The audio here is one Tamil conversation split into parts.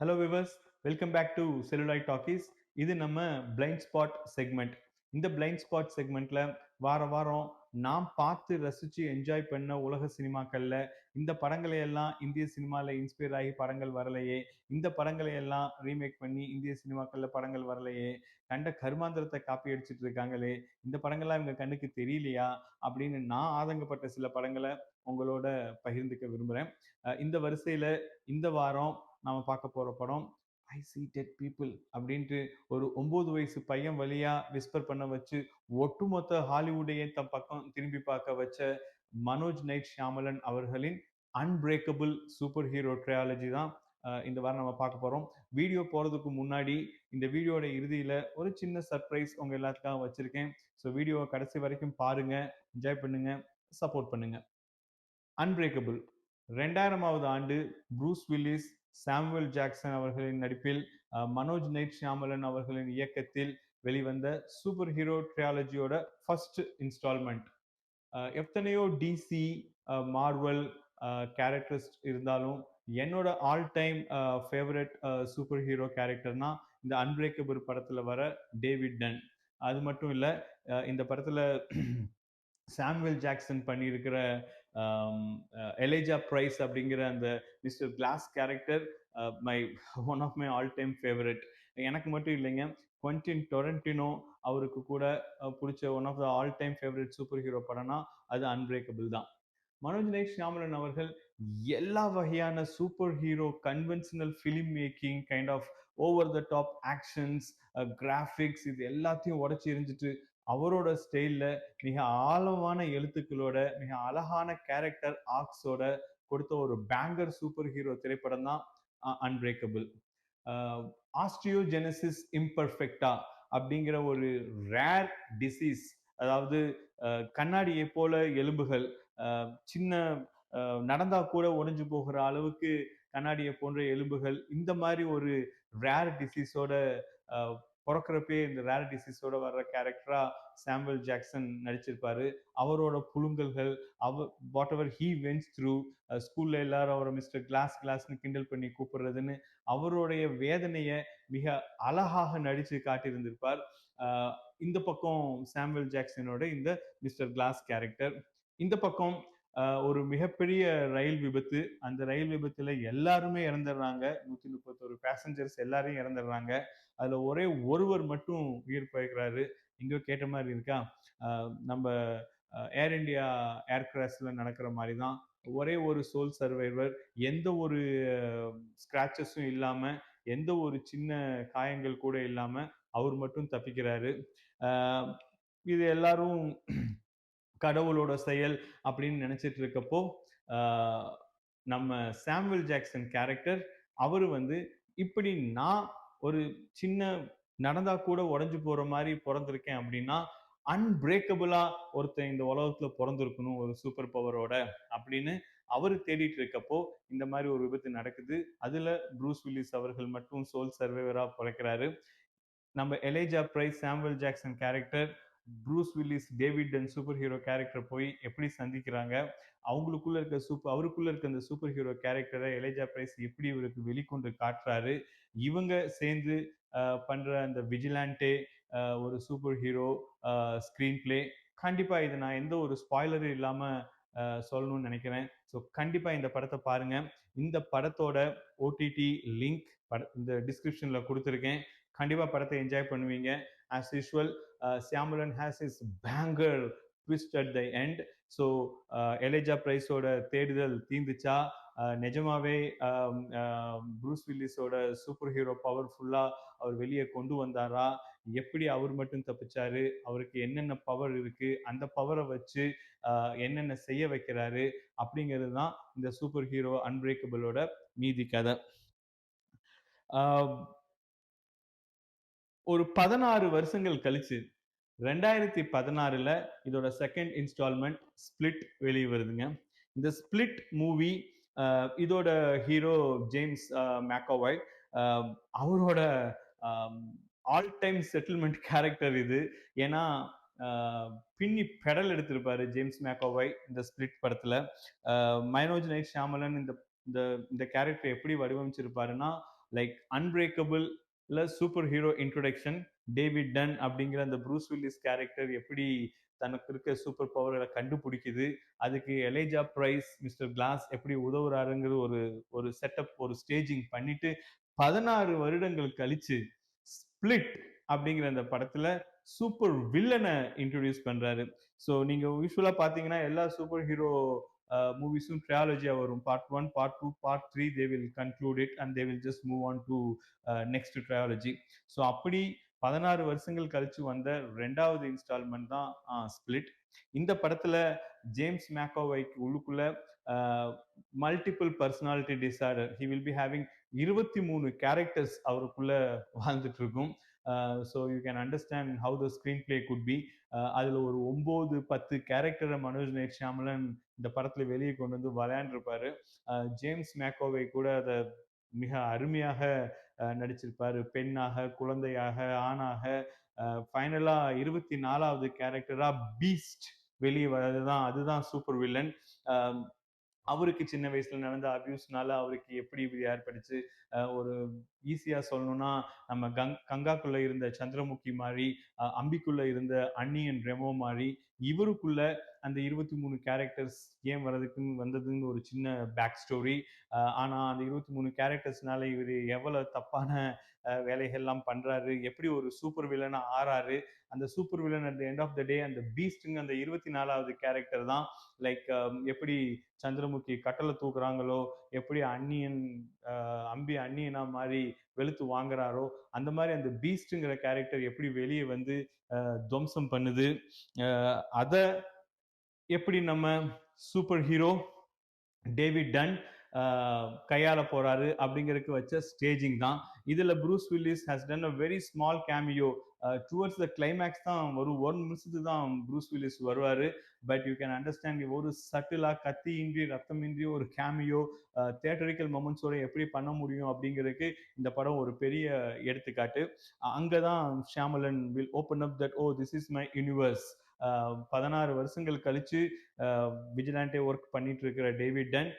Hello viewers, welcome back to celluloid talkies. இது நம்ம பிளைண்ட் ஸ்பாட் செக்மெண்ட். இந்த பிளைண்ட் ஸ்பாட் செக்மெண்ட்ல வாரம் நாம் பார்த்து ரசிச்சு என்ஜாய் பண்ண உலக சினிமாக்கள்ல இந்த படங்களை எல்லாம் இந்திய சினிமால இன்ஸ்பயர் ஆகி படங்கள் வரலையே, இந்த படங்களை எல்லாம் ரீமேக் பண்ணி இந்திய சினிமாக்கள்ல படங்கள் வரலையே, கண்ட கருமாந்திரத்தை காப்பி அடிச்சிட்டு இருக்காங்களே, இந்த படங்கள்லாம் இவங்க கண்ணுக்கு தெரியலையா அப்படின்னு நான் ஆதங்கப்பட்ட சில படங்களை உங்களோட பகிர்ந்துக்க விரும்புறேன். இந்த வரிசையில இந்த வாரம் நாம பார்க்க போற படம் ஐ சி டெட் பீப்புள் அப்படின்ட்டு ஒரு 9 வயசு பையன் வழியா விஸ்பர் பண்ண வச்சு ஒட்டுமொத்த ஹாலிவுட்டையே தன் பக்கம் திரும்பி பார்க்க வச்ச மனோஜ் நைட் ஷியாமலன் அவர்களின் அன்பிரேக்கபிள் சூப்பர் ஹீரோ ட்ரையாலஜி தான் இந்த வாரம் நம்ம பார்க்க போறோம். வீடியோ போறதுக்கு முன்னாடி இந்த வீடியோட இறுதியில ஒரு சின்ன சர்ப்ரைஸ் உங்க எல்லாத்துக்காக வச்சிருக்கேன். ஸோ வீடியோவை கடைசி வரைக்கும் பாருங்க, என்ஜாய் பண்ணுங்க, சப்போர்ட் பண்ணுங்க. அன்பிரேக்கபிள் 2000வது ஆண்டு ப்ரூஸ் வில்லிஸ், சாமுவேல் ஜாக்சன் அவர்களின் நடிப்பில் மனோஜ் நைட் ஷியாமலன் அவர்களின் இயக்கத்தில் வெளிவந்த சூப்பர் ஹீரோ ட்ரையாலஜியோட ஃபர்ஸ்ட் இன்ஸ்டால்மெண்ட். எத்தனையோ டிசி, மார்வல் கேரக்டர்ஸ் இருந்தாலும் என்னோட all time favourite super hero கேரக்டர்னா இந்த அன்பிரேக்கபிள் படத்துல வர டேவிட் டன். அது மட்டும் இல்லை, இந்த படத்துல சாமுவேல் ஜாக்சன் பண்ணியிருக்கிற எலேஜா பிரைஸ் அப்படிங்கிற அந்த Mister Glass character my one of my all time favourite. எனக்கு மட்டும் இல்லைங்க, குவென்டின் டொரண்டினோ அவருக்கு கூட பிடிச்ச one of the all time favourite super hero படம்னா அது அன்பிரேக்கபிள் தான். மனோஜ் நைட் ஷியாமலன் அவர்கள் எல்லா வகையான super hero conventional film making, kind of over the top actions, graphics, இது எல்லாத்தையும் உடச்சி எரிஞ்சிட்டு அவரோட ஸ்டைல்ல மிக ஆழமான எழுத்துக்களோட மிக அழகான கேரக்டர் ஆர்க்ஸோட கொடுத்த ஒரு பேங்கர் சூப்பர் ஹீரோ திரைப்படம் தான் அன்பிரேக்கபிள். ஆஸ்டியோஜெனசிஸ் இம்பர்ஃபெக்டா அப்படிங்கிற ஒரு ரேர் டிசீஸ், அதாவது கண்ணாடியை போல எலும்புகள், சின்ன நடந்தா கூட உடைஞ்சு போகிற அளவுக்கு கண்ணாடியை போன்ற எலும்புகள், இந்த மாதிரி ஒரு ரேர் டிசீஸோட பிறக்கிறப்பே இந்த ரேர் டிசீஸோட வர்ற கேரக்டரா சாமுவேல் ஜாக்சன் நடிச்சிருப்பாரு. அவரோட புழுங்கல்கள், whatever he went through, ஸ்கூல்ல எல்லாரும் அவரை மிஸ்டர் கிளாஸ் கிளாஸ்னு கிண்டல் பண்ணி கூப்பிடுறதுன்னு அவருடைய வேதனையை மிக அழகாக நடிச்சு காட்டியிருந்திருப்பார் இந்த பக்கம் சாமுவேல் ஜாக்சனோட இந்த மிஸ்டர் கிளாஸ் கேரக்டர். இந்த பக்கம் ஒரு மிகப்பெரிய ரயில் விபத்து. அந்த ரயில் விபத்துல எல்லாருமே இறந்துடுறாங்க. 131 பேசஞ்சர்ஸ் எல்லாரையும் இறந்துடுறாங்க. அதுல ஒரே ஒருவர் மட்டும் உயிர் பிழைக்கிறாரு. எங்கேயோ கேட்ட மாதிரி இருக்கா? நம்ம ஏர் இண்டியா ஏர்கிராஃப்ட்ல நடக்கிற மாதிரி தான். ஒரே ஒரு சோல் சர்வைவர், எந்த ஒரு ஸ்கிராச்சஸும் இல்லாம, எந்த ஒரு சின்ன காயங்கள் கூட இல்லாம அவர் மட்டும் தப்பிக்கிறாரு. இது எல்லாரும் கடவுளோட செயல் அப்படின்னு நினைச்சிட்டு இருக்கப்போ நம்ம சாமுவேல் ஜாக்சன் கேரக்டர் அவரு இப்படி நான் ஒரு சின்ன நடந்தா கூட உடஞ்சு போற மாதிரி பிறந்திருக்கேன் அப்படின்னா அன்பிரேக்கபிளா ஒருத்தன் இந்த உலகத்துல பிறந்திருக்கணும் ஒரு சூப்பர் பவரோட அப்படின்னு அவரு தேடிட்டு இருக்கப்போ இந்த மாதிரி ஒரு விபத்து நடக்குது. அதுல ப்ரூஸ் வில்லிஸ் அவர்கள் மட்டும் சோல் சர்வைவரா பிழைக்கிறாரு. நம்ம Elijah Price, Samuel Jackson character, Bruce Willis, David Dunn super hero character போய் எப்படி சந்திக்கிறாங்க, அவங்களுக்குள்ள இருக்க அவருக்குள்ள இருக்க அந்த சூப்பர் ஹீரோ கேரக்டரை எலேஜா பிரைஸ் எப்படி இவருக்கு வெளிக்கொண்டு காட்டுறாரு, இவங்க சேர்ந்து பண்ற அந்த விஜிலாண்டே ஒரு சூப்பர் ஹீரோ ஸ்கிரீன் பிளே. கண்டிப்பா இது நான் எந்த ஒரு ஸ்பாய்லரும் இல்லாம சொல்லணும்னு நினைக்கிறேன். ஸோ கண்டிப்பா இந்த படத்தை பாருங்க. இந்த படத்தோட ஓடிடி லிங்க் இந்த டிஸ்கிரிப்ஷன்ல கொடுத்துருக்கேன். கண்டிப்பா படத்தை என்ஜாய் பண்ணுவீங்க. As usual, Shyamalan has his banger twist at the end. So Elijah பிரைஸோட தேடுதல் தீந்துச்சா? நிஜமாவே ப்ரூஸ் வில்லிஸோட சூப்பர் ஹீரோ பவர்ஃபுல்லா அவர் வெளியே கொண்டு வந்தாரா? எப்படி அவர் மட்டும் தப்பிச்சாரு? அவருக்கு என்னென்ன பவர் இருக்கு? அந்த பவரை வச்சு என்னென்ன செய்ய வைக்கிறாரு அப்படிங்கிறது தான் இந்த சூப்பர் ஹீரோ அன்பிரேக்கபிளோட மீதி கதை. ஒரு 16 வருஷங்கள் கழிச்சு 2016ல இதோட செகண்ட் இன்ஸ்டால்மெண்ட் ஸ்பிளிட் வெளியே வருதுங்க. இந்த ஸ்பிளிட் மூவி இதோட ஹீரோ ஜேம்ஸ் மேக்கோவாய், அவரோட ஆல் டைம் செட்டில்மெண்ட் கேரக்டர் இது. ஏன்னா பின்னி பெடல் எடுத்திருப்பாரு ஜேம்ஸ் மேக்கோவாய் இந்த ஸ்பிளிட் படத்துல. மனோஜ் நைட் ஷியாமலன் இந்த இந்த கேரக்டர் எப்படி வடிவமைச்சிருப்பாருன்னா லைக் அன்பிரேக்கபிள் இல்ல super hero introduction David Dunn அப்படிங்கிற அந்த ப்ரூஸ் வில்லிஸ் கேரக்டர் எப்படி தனக்கு இருக்க சூப்பர் பவர்களை கண்டுபிடிக்குது, அதுக்கு எலேஜா பிரைஸ் மிஸ்டர் கிளாஸ் எப்படி உதவுறாருங்கிற ஒரு ஒரு செட்டப், ஒரு ஸ்டேஜிங் பண்ணிட்டு 16 வருடங்கள் கழிச்சு ஸ்பிளிட் அப்படிங்கிற அந்த படத்துல சூப்பர் வில்லனை இன்ட்ரோடியூஸ் பண்றாரு. ஸோ நீங்க யூஸ்வலா பாத்தீங்கன்னா எல்லா சூப்பர் ஹீரோ மூவிஸும் ட்ரையாலஜியா வரும். Part 1, part 2, part 3 they will conclude it and they will just move on to next trilogy. So அப்படி 16 வருஷங்கள் கழிச்சு வந்த 2வது இன்ஸ்டால்மெண்ட் தான் ஸ்பிளிட். இந்த படத்துல ஜேம்ஸ் மேக்கோவைக்கு உள்ளுக்குள்ள multiple personality disorder, he will be having 23 characters அவருக்குள்ள வாழ்ந்துட்டு இருக்கும். So you can understand how the screen play could be. அதில் ஒரு 9-10 கேரக்டரை மனோஜ் நைட் ஷியாமலன் இந்த படத்தில் வெளியே கொண்டு வந்து விளையாண்டுருப்பாரு. ஜேம்ஸ் மேக்கோவை கூட அதை மிக அருமையாக நடிச்சிருப்பாரு. பெண்ணாக, குழந்தையாக, ஆணாக. ஃபைனலா 24வது கேரக்டரா பீஸ்ட் வெளியே வர்றதுதான், அதுதான் சூப்பர் வில்லன். அவருக்கு சின்ன வயசுல நடந்த அபியூஸ்னால அவருக்கு எப்படி இப்படி ஏற்பட்டுச்சு. ஒரு ஈஸியா சொல்லணும்னா நம்ம கங்காக்குள்ள இருந்த சந்திரமுகி மாதிரி, அம்பிக்குள்ள இருந்த அன்னியன் ரெமோ மாதிரி, இவருக்குள்ள அந்த 23 கேரக்டர்ஸ் ஏன் வந்ததுன்னு ஒரு சின்ன பேக் ஸ்டோரி. ஆனா அந்த 23 கேரக்டர்ஸ்னால இவர் எவ்வளவு தப்பான வேலைகள்லாம் பண்றாரு, எப்படி ஒரு சூப்பர் வில்லனா ஆறாரு. அந்த super villain at the end of the day அந்த பீஸ்ட்ங்க அந்த 24வது கேரக்டர் தான். லைக் எப்படி சந்திரமுகி கட்டளை தூக்குறாங்களோ, எப்படி அந்நியன் அம்பி அந்நியனா மாதிரி வெளுத்து வாங்குறாரோ, அந்த மாதிரி அந்த பீஸ்ட்ங்கிற கேரக்டர் எப்படி வெளியே வந்து துவம்சம் பண்ணுது, அத எப்படி நம்ம சூப்பர் ஹீரோ டேவிட் டன் கையாள போறாரு அப்படிங்கிறதுக்கு வச்ச ஸ்டேஜிங் தான். இதுல Bruce Willis has done a very small cameo. Towards the climax தான் ஒரு 1 நிமிஷத்துக்கு தான் ப்ரூஸ் வில்லிஸ் வருவாரு. பட் யூ கேன் அண்டர்ஸ்டாண்ட் ஒரு சட்டிலா, கத்தி இன்றி ரத்தம் இன்றி ஒரு கேமியோ தியேட்டரிக்கல் மொமெண்ட்ஸோட எப்படி பண்ண முடியும் அப்படிங்கிறதுக்கு இந்த படம் ஒரு பெரிய எடுத்துக்காட்டு. அங்கதான் Shyamalan will open up that oh this is my universe. 16 வருஷங்கள் கழிச்சு விஜிலாண்டே ஒர்க் பண்ணிட்டு இருக்கிற டேவிட் டன்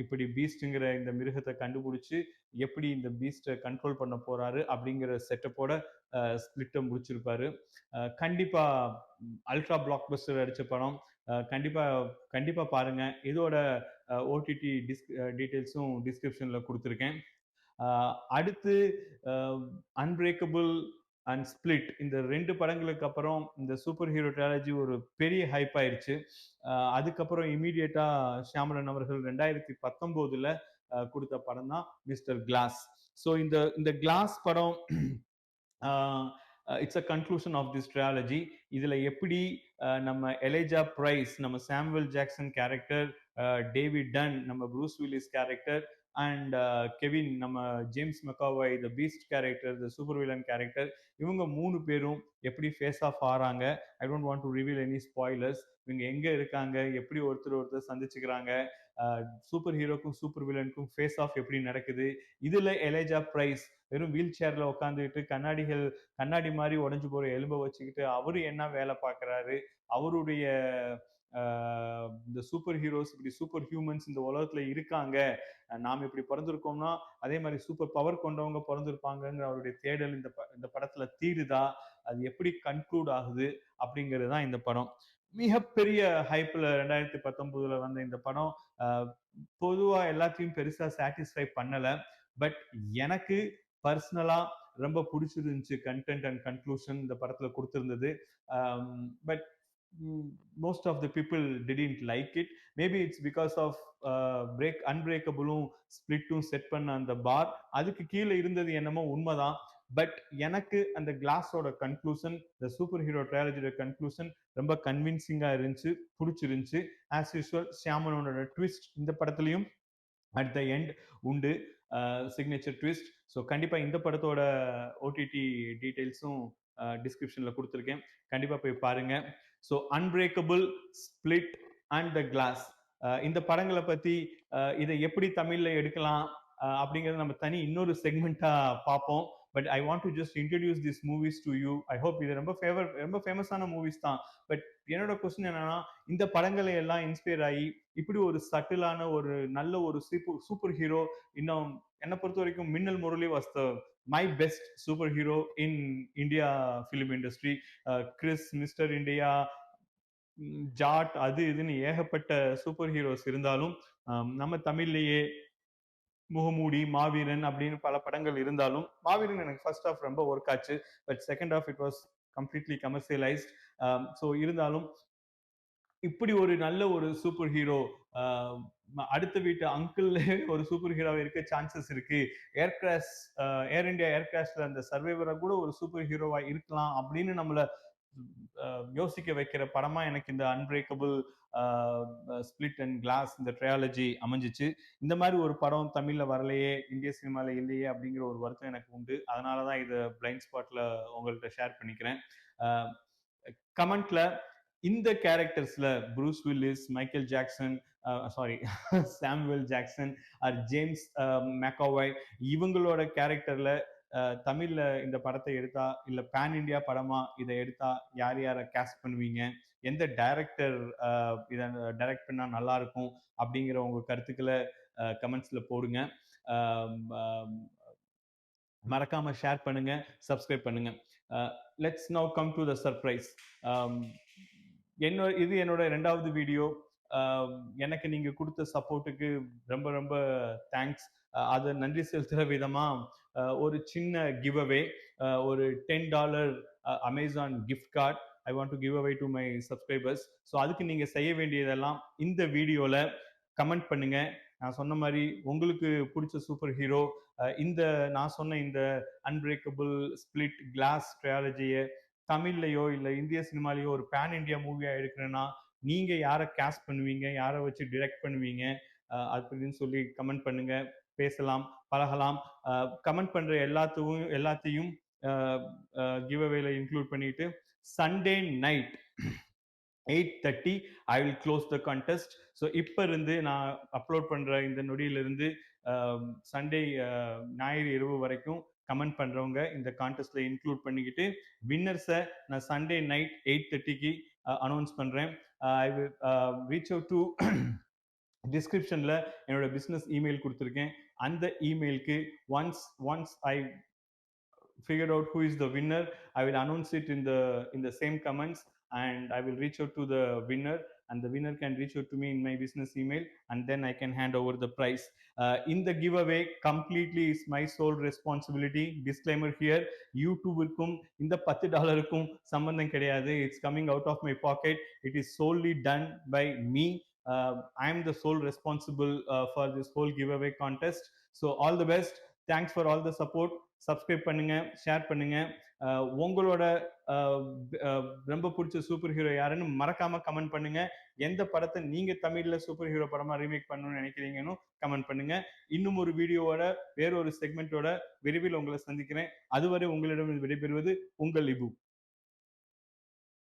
இப்படி பீஸ்ட்ங்கிற இந்த மிருகத்தை கண்டுபிடிச்சு எப்படி இந்த பீஸ்டை கண்ட்ரோல் பண்ண போறாரு அப்படிங்கிற செட்டப்போட ஸ்பிளிட்டை முடிச்சிருப்பாரு. கண்டிப்பா அல்ட்ரா பிளாக் பஸ்டர் அடிச்ச படம். கண்டிப்பா கண்டிப்பா பாருங்க. இதோட ஓடிடி டீட்டெயில்ஸும் டிஸ்கிரிப்ஷன்ல கொடுத்துருக்கேன். அடுத்து அன்பிரேக்கபிள் அண்ட் ஸ்பிளிட் இந்த 2 படங்களுக்கு அப்புறம் இந்த சூப்பர் ஹீரோ ட்ரையாலஜி ஒரு பெரிய ஹைப் ஆயிருச்சு. அதுக்கப்புறம் இமீடியட்டா ஷியாமலன் அவர்கள் 2019ல கொடுத்த படம் தான் மிஸ்டர் கிளாஸ். ஸோ இந்த இந்த கிளாஸ் படம் it's a conclusion of this trilogy. இதுல எப்படி நம்ம எலேஜா பிரைஸ், நம்ம Samuel Jackson character, David Dunn நம்ம Bruce Willis character, and Kevin நம்ம James McAvoy the beast character, the super villain character, இவங்க 3 பேரும் எப்படி ஃபேஸ் ஆஃப் ஆறாங்க. I don't want to reveal any spoilers. இவங்க எங்க இருக்காங்க, எப்படி ஒருத்தர் சந்திச்சுக்கிறாங்க, சூப்பர் ஹீரோக்கும் சூப்பர் வில்லனுக்கும் ஃபேஸ் ஆஃப் எப்படி நடக்குது. இதுல எலேஜா பிரைஸ் வெறும் வீல் சேர்ல உட்காந்துக்கிட்டு கண்ணாடி மாதிரி உடஞ்சு போற எலும்பை வச்சுக்கிட்டு அவரு என்ன வேலை பார்க்கறாரு, அவருடைய இந்த சூப்பர் ஹீரோஸ், இப்படி சூப்பர் ஹியூமன்ஸ் இந்த உலகத்துல இருக்காங்க, நாம் இப்படி பிறந்திருக்கோம்னா அதே மாதிரி சூப்பர் பவர் கொண்டவங்க பிறந்திருப்பாங்கிற அவருடைய தேடல் இந்த படத்துல தீருதா, அது எப்படி கன்க்ளூட் ஆகுது அப்படிங்கிறது தான் இந்த படம். மிகப்பெரிய ஹைப்ல 2019ல வந்த இந்த படம் பொதுவா எல்லாத்தையும் பெருசா சாட்டிஸ்ஃபை பண்ணல. பட் எனக்கு பர்சனலா ரொம்ப பிடிச்சிருந்துச்சு. கண்டென்ட் அண்ட் கன்க்ளூஷன் இந்த படத்துல கொடுத்திருந்தது. But most of the people didn't like it. Maybe it's because of அன்பிரேக்கபிளும் ஸ்பிளிட்டும் செட் பண்ண அந்த பார் அதுக்கு கீழே இருந்தது என்னமோ உண்மைதான். பட் எனக்கு அந்த கிளாஸோட கன்க்ளூஷன், இந்த சூப்பர் ஹீரோ ட்ரையாலஜியோட கன்க்ளூஷன் ரொம்ப கன்வின்சிங்கா இருந்துச்சு, பிடிச்சிருந்துச்சு. ஆஸ் யூஸ்வல் ஷியாமலனோட ட்விஸ்ட் இந்த படத்துலையும் அட் த எண்ட் உண்டு, சிக்னேச்சர் ட்விஸ்ட். ஸோ கண்டிப்பா இந்த படத்தோட ஓடிடி டீட்டெயில்ஸும் டிஸ்கிரிப்ஷன்ல கொடுத்துருக்கேன், கண்டிப்பா போய் பாருங்க. So Unbreakable, split and the Glass இந்த படங்களை பத்தி இதை எப்படி தமிழ்ல எடுக்கலாம் அப்படிங்கறது நம்ம தனி இன்னொரு செக்மெண்டா பார்ப்போம். But I want to just introduce this movies to you. I hope இது ரொம்ப ஃபேமஸான மூவிஸ் தான். பட் என்னோட கொஸ்டின் என்னன்னா, இந்த படங்களை எல்லாம் இன்ஸ்பயர் ஆகி இப்படி ஒரு சட்டிலான ஒரு நல்ல ஒரு சூப்பர் ஹீரோ, இன்னும் என்னை பொறுத்த வரைக்கும் Minnal Murali was the my best super hero in India film industry. Krrish, Mister India, Jaat, அது இதுன்னு ஏகப்பட்ட சூப்பர் ஹீரோஸ் இருந்தாலும் நம்ம தமிழ்லயே முகமூடி, மாவீரன் அப்படின்னு பல படங்கள் இருந்தாலும், மாவீரன் எனக்கு ஃபர்ஸ்ட் ஹாஃப் ரொம்ப ஒர்க் ஆச்சு. But second half it was completely commercialised. So இருந்தாலும் இப்படி ஒரு நல்ல ஒரு சூப்பர் ஹீரோ அடுத்த வீட்டு அங்கிள் ஒரு சூப்பர் ஹீரோ இருக்க சான்சஸ் இருக்கு. ஏர் கிராஷ், ஏர் இந்தியா ஏர் கிராஷ்ல அந்த சர்வைவரா கூட ஒரு சூப்பர் ஹீரோவா இருக்கலாம் அப்படின்னு நம்மள யோசிக்க வைக்கிற படமா எனக்கு இந்த அன்பிரேக்கபிள், ஸ்பிளிட் அண்ட் கிளாஸ், இந்த ட்ரையாலஜி அமைஞ்சிச்சு. இந்த மாதிரி ஒரு படம் தமிழ்ல வரலையே, இந்திய சினிமால இல்லையே அப்படிங்கிற ஒரு வருத்தம் எனக்கு உண்டு. அதனாலதான் இதை பிளைண்ட் ஸ்பாட்ல உங்கள்கிட்ட ஷேர் பண்ணிக்கிறேன். கமெண்ட்ல இந்த கேரக்டர்ஸ்ல Bruce Willis, Michael Jackson, sorry Samuel Jackson or James McAvoy, இவங்களோட கேரக்டர்ல தமிழ்ல இந்த படத்தை எடுத்தா, இல்ல பேன் இண்டியா படமா இதை எடுத்தா யார் யாரை கேஸ்ட் பண்ணுவீங்க, எந்த டைரக்டர் இதை டைரக்ட் பண்ணா நல்லா இருக்கும் அப்படிங்கிற உங்க கருத்துக்களை கமெண்ட்ஸ்ல போடுங்க. மறக்காம ஷேர் பண்ணுங்க, சப்ஸ்கிரைப் பண்ணுங்க. Let's now come to the surprise. இது என்னோட 2வது வீடியோ. எனக்கு நீங்க கொடுத்த சப்போர்ட்டுக்கு ரொம்ப ரொம்ப தேங்க்ஸ். அதை நன்றி செலுத்துற விதமா ஒரு சின்ன கிவ் அவே, ஒரு $10 Amazon gift card I want to give away to my subscribers. So அதுக்கு நீங்க செய்ய வேண்டியதெல்லாம் இந்த வீடியோல கமெண்ட் பண்ணுங்க. நான் சொன்ன மாதிரி உங்களுக்கு பிடிச்ச சூப்பர் ஹீரோ, இந்த நான் சொன்ன இந்த அன்பிரேக்கபிள், ஸ்பிளிட், கிளாஸ் ட்ரையாலஜியை தமிழ்லையோ இல்ல இந்திய சினிமாலேயோ ஒரு பேன் இண்டியா மூவியா எடுக்கிறேன்னா நீங்க யாரை கேஸ்ட் பண்ணுவீங்க, யாரை வச்சு டிரெக்ட் பண்ணுவீங்க அப்படின்னு சொல்லி கமெண்ட் பண்ணுங்க. பேசலாம், பழகலாம். கமெண்ட் பண்ற எல்லாத்தையும் கிவ் அவேல இன்க்ளூட் பண்ணிட்டு Sunday night 8:30 I will close the contest. So இப்போ இருந்து நான் அப்லோட் பண்ற இந்த நொடியிலிருந்து சண்டே ஞாயிறு இரவு வரைக்கும் கமெண்ட் பண்றவங்க இந்த கான்டெஸ்ட்ல இன்க்ளூட் பண்ணிக்கிட்டு வின்னர்ஸை நான் சண்டே நைட் 8:30க்கு அனௌன்ஸ் பண்றேன். I will reach out to டிஸ்கிரிப்ஷன்ல என்னோட பிசினஸ் இமெயில் கொடுத்துருக்கேன். அந்த இமெயிலுக்கு once I figured out who is the winner, I will announce it in the same comments, and I will reach out to the winner, and the winner can reach out to me in my business email, and then I can hand over the prize. In the giveaway completely is my sole responsibility. Disclaimer here, யூடியூபிற்கும் இந்த $10க்கும் சம்பந்தம் கிடையாது. It's coming out of my pocket. It is solely done by me. I am the sole responsible for this whole giveaway contest. So all the best. Thanks for all the support. Subscribe பண்ணுங்க, ஷேர் பண்ணுங்க. உங்களோட ரொம்ப பிடிச்ச சூப்பர் ஹீரோ யாருன்னு மறக்காம கமெண்ட் பண்ணுங்க. எந்த படத்தை நீங்க தமிழ்ல சூப்பர் ஹீரோ படமா ரீமேக் பண்ணணும்னு நினைக்கிறீங்கன்னு கமெண்ட் பண்ணுங்க. இன்னும் ஒரு வீடியோவோட வேறொரு செக்மெண்டோட விரைவில் உங்களை சந்திக்கிறேன். அதுவரை உங்களிடம் விடைபெறுவது உங்கள் இபு.